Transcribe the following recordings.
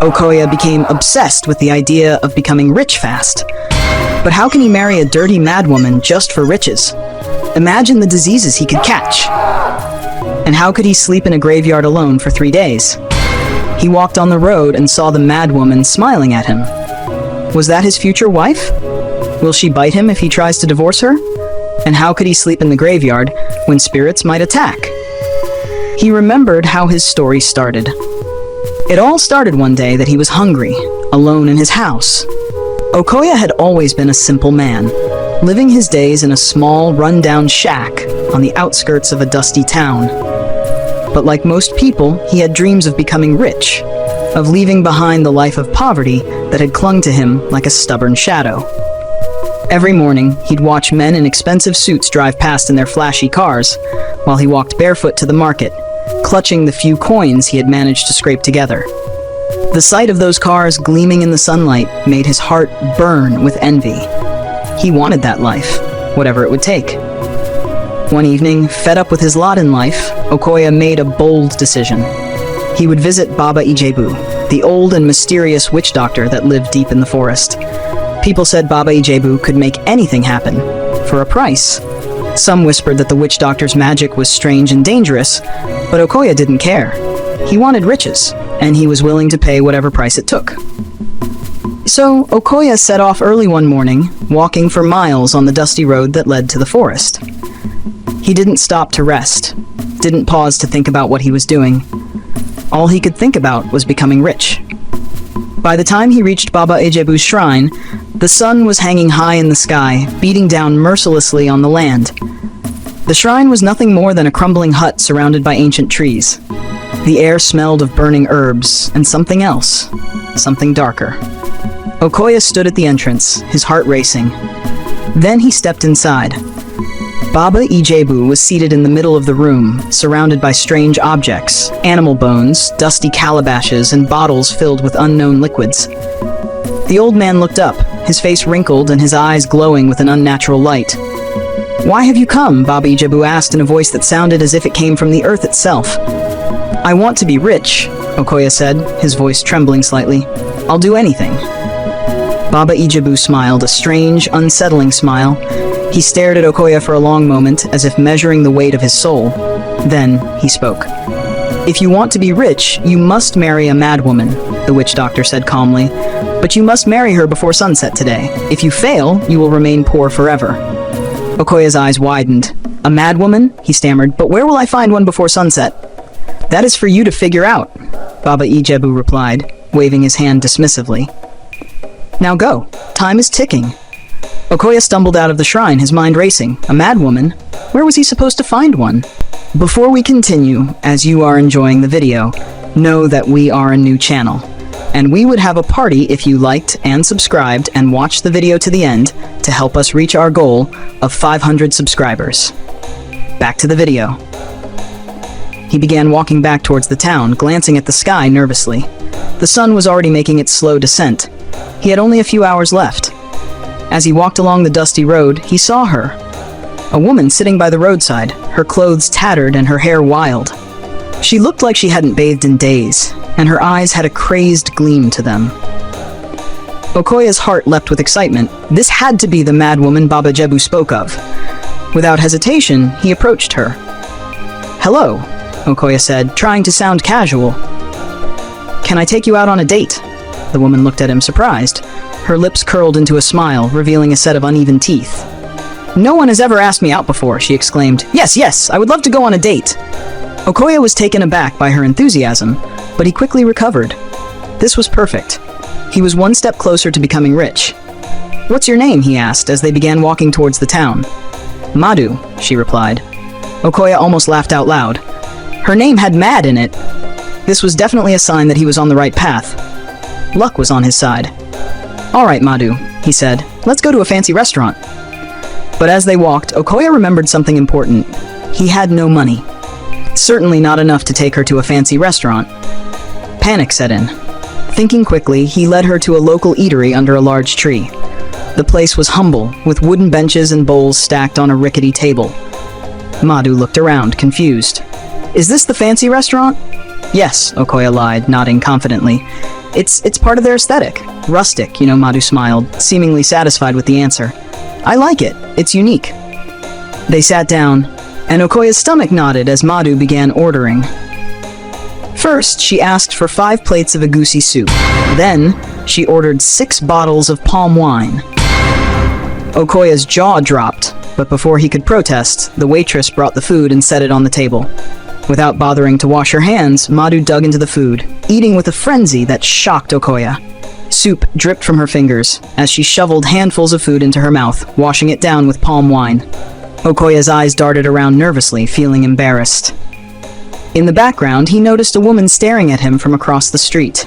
Okoye became obsessed with the idea of becoming rich fast. But how can he marry a dirty madwoman just for riches? Imagine the diseases he could catch. And how could he sleep in a graveyard alone for 3 days? He walked on the road and saw the madwoman smiling at him. Was that his future wife? Will she bite him if he tries to divorce her? And how could he sleep in the graveyard when spirits might attack? He remembered how his story started. It all started one day that he was hungry, alone in his house. Okoye had always been a simple man, living his days in a small, run-down shack on the outskirts of a dusty town. But like most people, he had dreams of becoming rich, of leaving behind the life of poverty that had clung to him like a stubborn shadow. Every morning, he'd watch men in expensive suits drive past in their flashy cars, while he walked barefoot to the market, clutching the few coins he had managed to scrape together. The sight of those cars gleaming in the sunlight made his heart burn with envy. He wanted that life, whatever it would take. One evening, fed up with his lot in life, Okoye made a bold decision. He would visit Baba Ijebu, the old and mysterious witch doctor that lived deep in the forest. People said Baba Ijebu could make anything happen, for a price. Some whispered that the witch doctor's magic was strange and dangerous, but Okoye didn't care. He wanted riches, and he was willing to pay whatever price it took. So Okoye set off early one morning, walking for miles on the dusty road that led to the forest. He didn't stop to rest, didn't pause to think about what he was doing. All he could think about was becoming rich. By the time he reached Baba Ijebu's shrine, the sun was hanging high in the sky, beating down mercilessly on the land. The shrine was nothing more than a crumbling hut surrounded by ancient trees. The air smelled of burning herbs and something else, something darker. Okoye stood at the entrance, his heart racing. Then he stepped inside. Baba Ijebu was seated in the middle of the room, surrounded by strange objects, animal bones, dusty calabashes, and bottles filled with unknown liquids. The old man looked up, his face wrinkled and his eyes glowing with an unnatural light. "Why have you come?" Baba Ijebu asked in a voice that sounded as if it came from the earth itself. "I want to be rich," Okoye said, his voice trembling slightly. "I'll do anything." Baba Ijebu smiled, a strange, unsettling smile. He stared at Okoye for a long moment, as if measuring the weight of his soul. Then he spoke. "If you want to be rich, you must marry a madwoman," the witch doctor said calmly. "But you must marry her before sunset today. If you fail, you will remain poor forever." Okoye's eyes widened. "A madwoman?" he stammered. "But where will I find one before sunset?" "That is for you to figure out," Baba Ijebu replied, waving his hand dismissively. "Now go. Time is ticking." Okoye stumbled out of the shrine, his mind racing. A madwoman? Where was he supposed to find one? Before we continue, as you are enjoying the video, know that we are a new channel, and we would have a party if you liked and subscribed and watched the video to the end to help us reach our goal of 500 subscribers. Back to the video. He began walking back towards the town, glancing at the sky nervously. The sun was already making its slow descent. He had only a few hours left. As he walked along the dusty road, he saw her. A woman sitting by the roadside, her clothes tattered and her hair wild. She looked like she hadn't bathed in days, and her eyes had a crazed gleam to them. Okoye's heart leapt with excitement. This had to be the madwoman Baba Ijebu spoke of. Without hesitation, he approached her. "Hello," Okoye said, trying to sound casual. "Can I take you out on a date?" The woman looked at him surprised. Her lips curled into a smile, revealing a set of uneven teeth. "No one has ever asked me out before," she exclaimed. Yes, I would love to go on a date." Okoye was taken aback by her enthusiasm, but he quickly recovered. This was perfect. He was one step closer to becoming rich. "What's your name?" he asked as they began walking towards the town. "Madu," she replied. Okoye almost laughed out loud. Her name had mad in it. This was definitely a sign that he was on the right path. Luck was on his side. "All right, Madu," he said. "Let's go to a fancy restaurant." But as they walked, Okoye remembered something important. He had no money. Certainly not enough to take her to a fancy restaurant. Panic set in. Thinking quickly, he led her to a local eatery under a large tree. The place was humble, with wooden benches and bowls stacked on a rickety table. Madu looked around, confused. "Is this the fancy restaurant?" "Yes," Okoye lied, nodding confidently. It's part of their aesthetic. Rustic, Madhu smiled, seemingly satisfied with the answer. I like it. It's unique. They sat down, and Okoya's stomach nodded as Madhu began ordering. First, she asked for 5 plates of egusi soup. Then, she ordered 6 bottles of palm wine. Okoya's jaw dropped, but before he could protest, the waitress brought the food and set it on the table. Without bothering to wash her hands, Madhu dug into the food, eating with a frenzy that shocked Okoya. Soup dripped from her fingers as she shoveled handfuls of food into her mouth, washing it down with palm wine. Okoya's eyes darted around nervously, feeling embarrassed. In the background, he noticed a woman staring at him from across the street.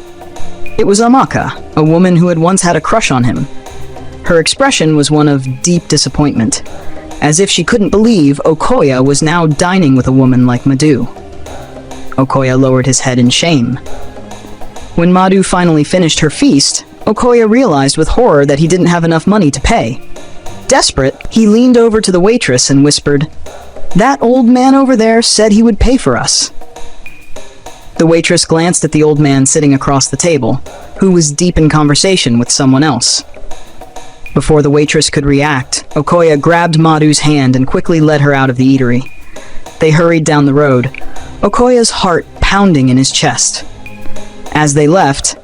It was Amaka, a woman who had once had a crush on him. Her expression was one of deep disappointment, as if she couldn't believe Okoya was now dining with a woman like Madhu. Okoya lowered his head in shame. When Madhu finally finished her feast, Okoya realized with horror that he didn't have enough money to pay. Desperate, he leaned over to the waitress and whispered, "That old man over there said he would pay for us." The waitress glanced at the old man sitting across the table, who was deep in conversation with someone else. Before the waitress could react, Okoya grabbed Madhu's hand and quickly led her out of the eatery. They hurried down the road, Okoya's heart pounding in his chest. As they left,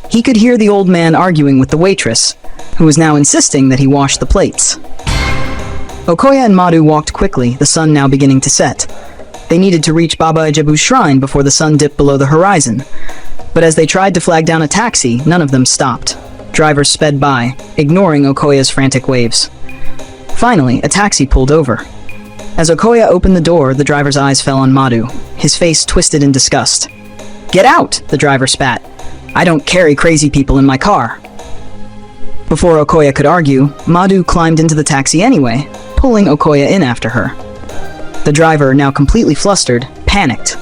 he could hear the old man arguing with the waitress, who was now insisting that he wash the plates. Okoya and Madhu walked quickly, the sun now beginning to set. They needed to reach Baba Ijebu's shrine before the sun dipped below the horizon. But as they tried to flag down a taxi, none of them stopped. Drivers sped by, ignoring Okoya's frantic waves. Finally, a taxi pulled over. As Okoya opened the door, the driver's eyes fell on Madhu, his face twisted in disgust. "Get out!" the driver spat. "I don't carry crazy people in my car." Before Okoya could argue, Madhu climbed into the taxi anyway, pulling Okoya in after her. The driver, now completely flustered, panicked.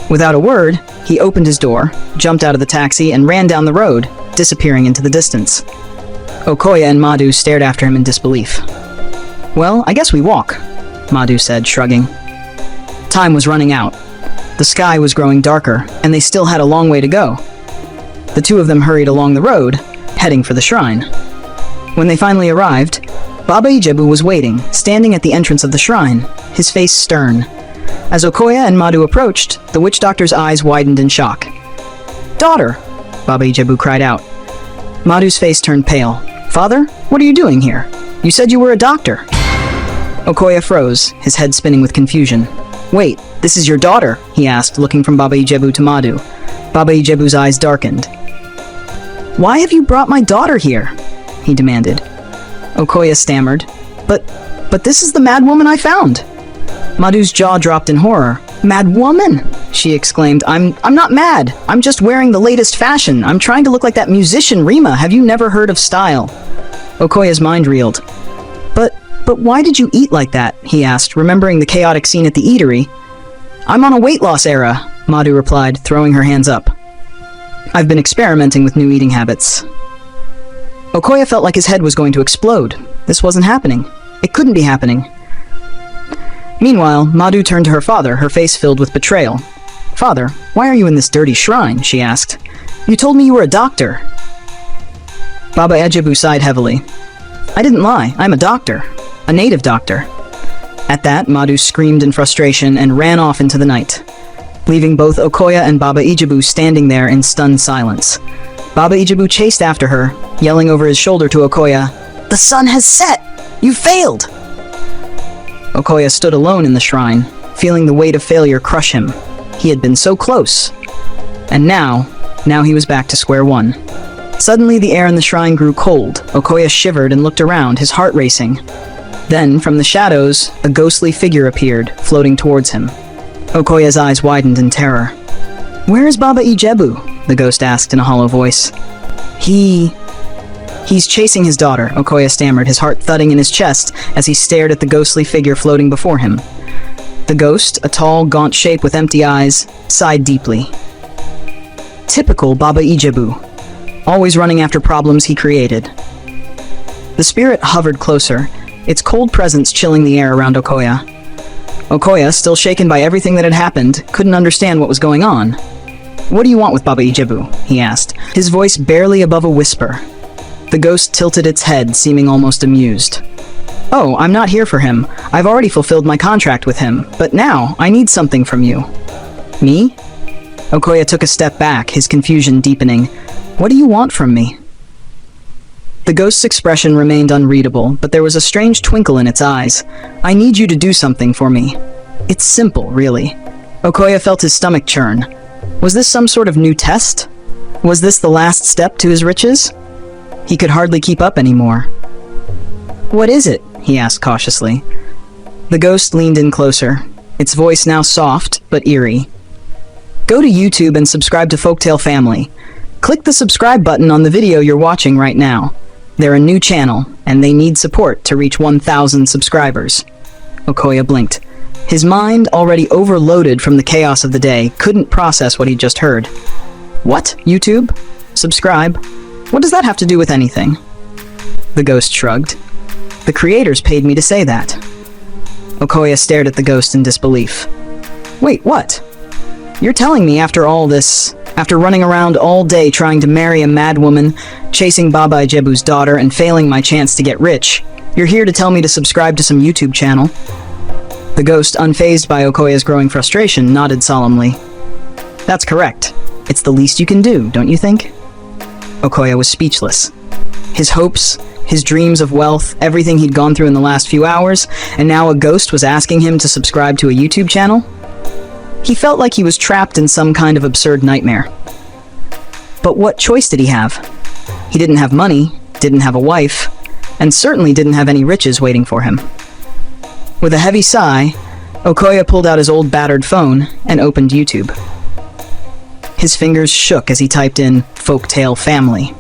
Without a word, he opened his door, jumped out of the taxi, and ran down the road, disappearing into the distance. Okoya and Madhu stared after him in disbelief. "Well, I guess we walk," Madhu said, shrugging. Time was running out. The sky was growing darker, and they still had a long way to go. The two of them hurried along the road, heading for the shrine. When they finally arrived, Baba Ijebu was waiting, standing at the entrance of the shrine, his face stern. As Okoya and Madhu approached, the witch doctor's eyes widened in shock. "Daughter!" Baba Ijebu cried out. Madhu's face turned pale. "Father, what are you doing here? You said you were a doctor." Okoya froze, his head spinning with confusion. "Wait, this is your daughter?" he asked, looking from Baba Ijebu to Madhu. Baba Ijebu's eyes darkened. "Why have you brought my daughter here?" he demanded. Okoya stammered, But this is the Madwoman I found." Madhu's jaw dropped in horror. "Madwoman!" she exclaimed. I'm not mad. I'm just wearing the latest fashion. I'm trying to look like that musician Rima. Have you never heard of style?" Okoya's mind reeled. But why did you eat like that?" he asked, remembering the chaotic scene at the eatery. "I'm on a weight loss era," Madhu replied, throwing her hands up. "I've been experimenting with new eating habits." Okoya felt like his head was going to explode. This wasn't happening. It couldn't be happening. Meanwhile, Madhu turned to her father, her face filled with betrayal. "Father, why are you in this dirty shrine?" she asked. "You told me you were a doctor." Baba Ijebu sighed heavily. "I didn't lie. I'm a doctor. A native doctor." At that, Madhu screamed in frustration and ran off into the night, leaving both Okoya and Baba Ijebu standing there in stunned silence. Baba Ijebu chased after her, yelling over his shoulder to Okoya, "The sun has set! You failed!" Okoya stood alone in the shrine, feeling the weight of failure crush him. He had been so close. And now he was back to square one. Suddenly, the air in the shrine grew cold. Okoya shivered and looked around, his heart racing. Then, from the shadows, a ghostly figure appeared, floating towards him. Okoya's eyes widened in terror. "Where is Baba Ijebu?" the ghost asked in a hollow voice. He's chasing his daughter," Okoya stammered, his heart thudding in his chest as he stared at the ghostly figure floating before him. The ghost, a tall, gaunt shape with empty eyes, sighed deeply. Typical Baba Ijebu, always running after problems he created. The spirit hovered closer, its cold presence chilling the air around Okoya. Okoya, still shaken by everything that had happened, couldn't understand what was going on. "What do you want with Baba Ijebu?" he asked, his voice barely above a whisper. The ghost tilted its head, seeming almost amused. "Oh, I'm not here for him. I've already fulfilled my contract with him, but now I need something from you." "Me?" Okoye took a step back, his confusion deepening. "What do you want from me?" The ghost's expression remained unreadable, but there was a strange twinkle in its eyes. "I need you to do something for me. It's simple, really." Okoye felt his stomach churn. Was this some sort of new test? Was this the last step to his riches? He could hardly keep up anymore. "What is it?" he asked cautiously. The ghost leaned in closer, its voice now soft but eerie. "Go to YouTube and subscribe to Folktale Family. Click the subscribe button on the video you're watching right now. They're a new channel, and they need support to reach 1,000 subscribers." Okoye blinked. His mind, already overloaded from the chaos of the day, couldn't process what he'd just heard. "What? YouTube? Subscribe? What does that have to do with anything?" The ghost shrugged. "The creators paid me to say that." Okoye stared at the ghost in disbelief. "Wait, what? You're telling me after all this, after running around all day trying to marry a madwoman, chasing Baba Ijebu's daughter, and failing my chance to get rich, you're here to tell me to subscribe to some YouTube channel?" The ghost, unfazed by Okoye's growing frustration, nodded solemnly. "That's correct. It's the least you can do, don't you think?" Okoye was speechless. His hopes, his dreams of wealth, everything he'd gone through in the last few hours, and now a ghost was asking him to subscribe to a YouTube channel? He felt like he was trapped in some kind of absurd nightmare. But what choice did he have? He didn't have money, didn't have a wife, and certainly didn't have any riches waiting for him. With a heavy sigh, Okoye pulled out his old battered phone and opened YouTube. His fingers shook as he typed in Folktale Family.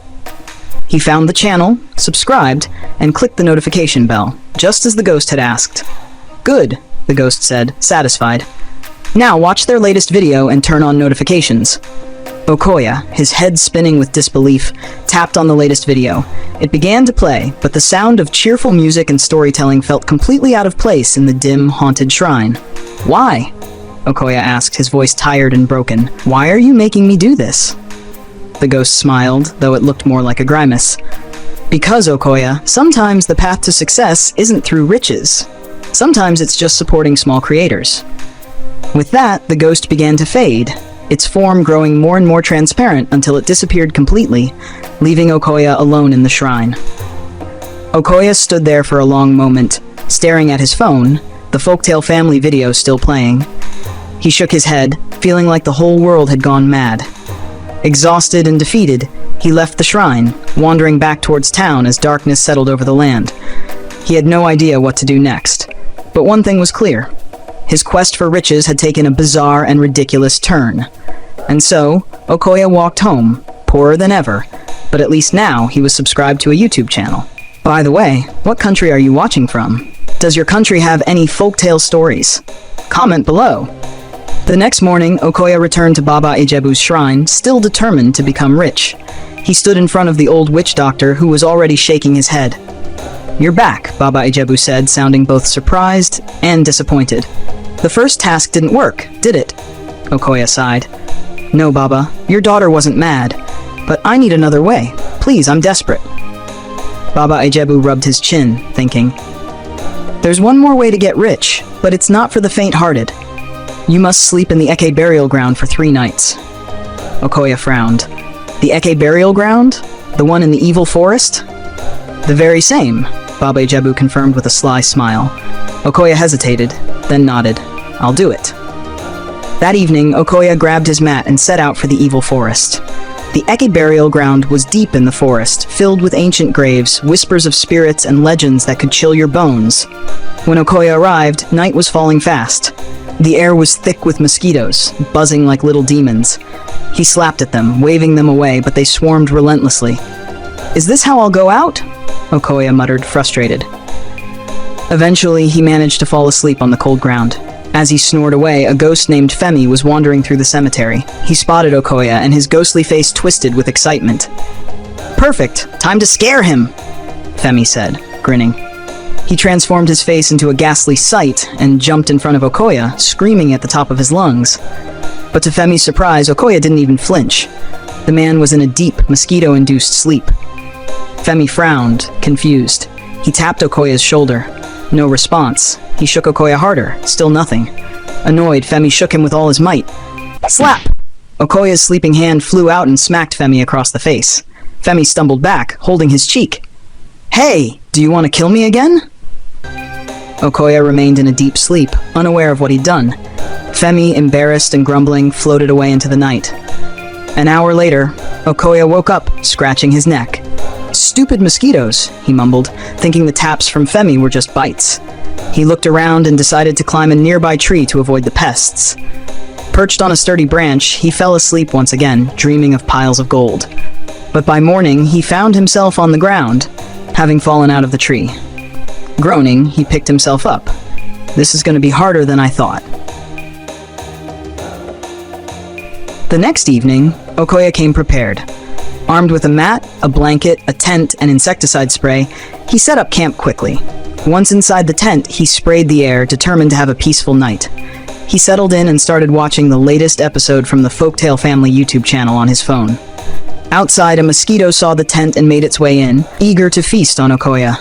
He found the channel, subscribed, and clicked the notification bell, just as the ghost had asked. "Good," the ghost said, satisfied. "Now watch their latest video and turn on notifications." Okoye, his head spinning with disbelief, tapped on the latest video. It began to play, but the sound of cheerful music and storytelling felt completely out of place in the dim, haunted shrine. "Why?" Okoye asked, his voice tired and broken. "Why are you making me do this?" The ghost smiled, though it looked more like a grimace. "Because, Okoye, sometimes the path to success isn't through riches. Sometimes it's just supporting small creators." With that, the ghost began to fade, its form growing more and more transparent until it disappeared completely, leaving Okoye alone in the shrine. Okoye stood there for a long moment, staring at his phone, the Folktale Family video still playing. He shook his head, feeling like the whole world had gone mad. Exhausted and defeated, he left the shrine, wandering back towards town as darkness settled over the land. He had no idea what to do next, but one thing was clear. His quest for riches had taken a bizarre and ridiculous turn. And so, Okoye walked home, poorer than ever, but at least now he was subscribed to a YouTube channel. By the way, what country are you watching from? Does your country have any folktale stories? Comment below. The next morning, Okoye returned to Baba Ijebu's shrine, still determined to become rich. He stood in front of the old witch doctor, who was already shaking his head. "You're back," Baba Ijebu said, sounding both surprised and disappointed. "The first task didn't work, did it?" Okoye sighed. "No, Baba, your daughter wasn't mad, but I need another way. Please, I'm desperate." Baba Ijebu rubbed his chin, thinking. "There's one more way to get rich, but it's not for the faint-hearted. You must sleep in the Eke burial ground for 3 nights. Okoye frowned. "The Eke burial ground? The one in the evil forest?" "The very same," Baba Ijebu confirmed with a sly smile. Okoye hesitated, then nodded. "I'll do it." That evening, Okoye grabbed his mat and set out for the evil forest. The Eke burial ground was deep in the forest, filled with ancient graves, whispers of spirits, and legends that could chill your bones. When Okoye arrived, night was falling fast. The air was thick with mosquitoes, buzzing like little demons. He slapped at them, waving them away, but they swarmed relentlessly. "Is this how I'll go out?" Okoye muttered, frustrated. Eventually, he managed to fall asleep on the cold ground. As he snored away, a ghost named Femi was wandering through the cemetery. He spotted Okoye, and his ghostly face twisted with excitement. "Perfect! Time to scare him!" Femi said, grinning. He transformed his face into a ghastly sight and jumped in front of Okoye, screaming at the top of his lungs. But to Femi's surprise, Okoye didn't even flinch. The man was in a deep, mosquito-induced sleep. Femi frowned, confused. He tapped Okoye's shoulder. No response. He shook Okoye harder. Still nothing. Annoyed, Femi shook him with all his might. Slap! Okoye's sleeping hand flew out and smacked Femi across the face. Femi stumbled back, holding his cheek. Hey! Do you want to kill me again? Okoye remained in a deep sleep, unaware of what he'd done. Femi, embarrassed and grumbling, floated away into the night. An hour later, Okoye woke up, scratching his neck. Stupid mosquitoes, he mumbled, thinking the taps from Femi were just bites. He looked around and decided to climb a nearby tree to avoid the pests. Perched on a sturdy branch, he fell asleep once again, dreaming of piles of gold. But by morning, he found himself on the ground, having fallen out of the tree. Groaning, he picked himself up. This is going to be harder than I thought. The next evening, Okoye came prepared. Armed with a mat, a blanket, a tent, and insecticide spray, he set up camp quickly. Once inside the tent, he sprayed the air, determined to have a peaceful night. He settled in and started watching the latest episode from the Folktale family YouTube channel on his phone. Outside, a mosquito saw the tent and made its way in, eager to feast on Okoye.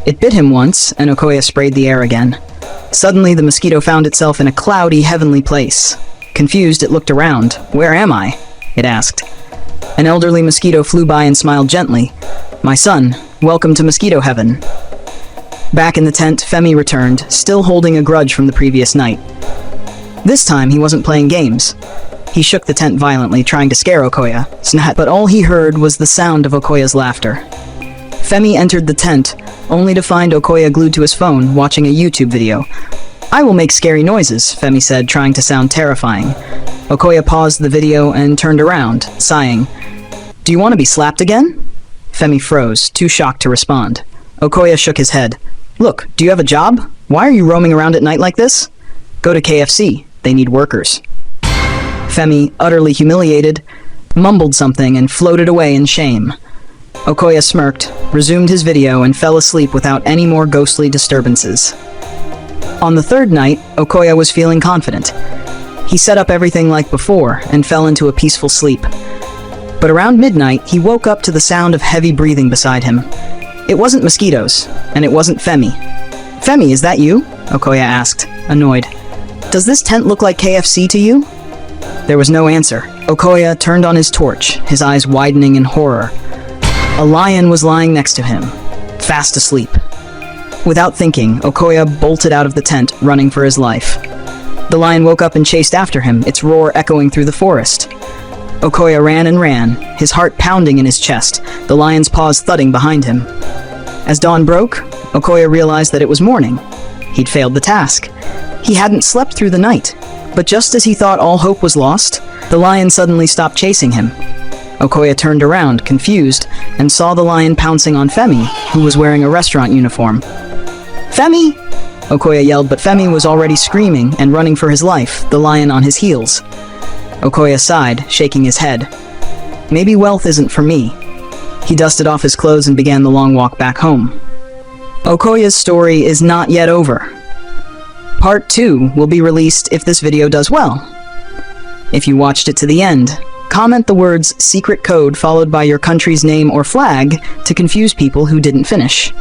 It bit him once, and Okoye sprayed the air again. Suddenly, the mosquito found itself in a cloudy, heavenly place. Confused, it looked around. Where am I? It asked. An elderly mosquito flew by and smiled gently. My son, welcome to mosquito heaven. Back in the tent, Femi returned, still holding a grudge from the previous night. This time, he wasn't playing games. He shook the tent violently, trying to scare Okoye. Snap! But all he heard was the sound of Okoye's laughter. Femi entered the tent, only to find Okoye glued to his phone, watching a YouTube video. I will make scary noises, Femi said, trying to sound terrifying. Okoye paused the video and turned around, sighing. Do you want to be slapped again? Femi froze, too shocked to respond. Okoye shook his head. Look, do you have a job? Why are you roaming around at night like this? Go to KFC. They need workers. Femi, utterly humiliated, mumbled something and floated away in shame. Okoye smirked, resumed his video, and fell asleep without any more ghostly disturbances. On the third night, Okoye was feeling confident. He set up everything like before and fell into a peaceful sleep. But around midnight, he woke up to the sound of heavy breathing beside him. It wasn't mosquitoes, and it wasn't Femi. Femi, is that you? Okoye asked, annoyed. Does this tent look like KFC to you? There was no answer. Okoye turned on his torch, his eyes widening in horror. A lion was lying next to him, fast asleep. Without thinking, Okoye bolted out of the tent, running for his life. The lion woke up and chased after him, its roar echoing through the forest. Okoye ran and ran, his heart pounding in his chest, the lion's paws thudding behind him. As dawn broke, Okoye realized that it was morning. He'd failed the task. He hadn't slept through the night. But just as he thought all hope was lost, the lion suddenly stopped chasing him. Okoye turned around, confused, and saw the lion pouncing on Femi, who was wearing a restaurant uniform. Femi! Okoye yelled, but Femi was already screaming and running for his life, the lion on his heels. Okoye sighed, shaking his head. Maybe wealth isn't for me. He dusted off his clothes and began the long walk back home. Okoye's story is not yet over. Part 2 will be released if this video does well. If you watched it to the end, comment the words secret code followed by your country's name or flag to confuse people who didn't finish.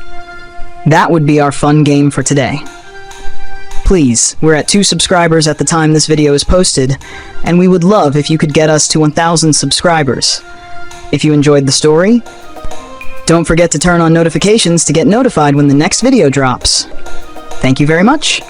That would be our fun game for today. Please, we're at 2 subscribers at the time this video is posted, and we would love if you could get us to 1,000 subscribers. If you enjoyed the story, don't forget to turn on notifications to get notified when the next video drops. Thank you very much.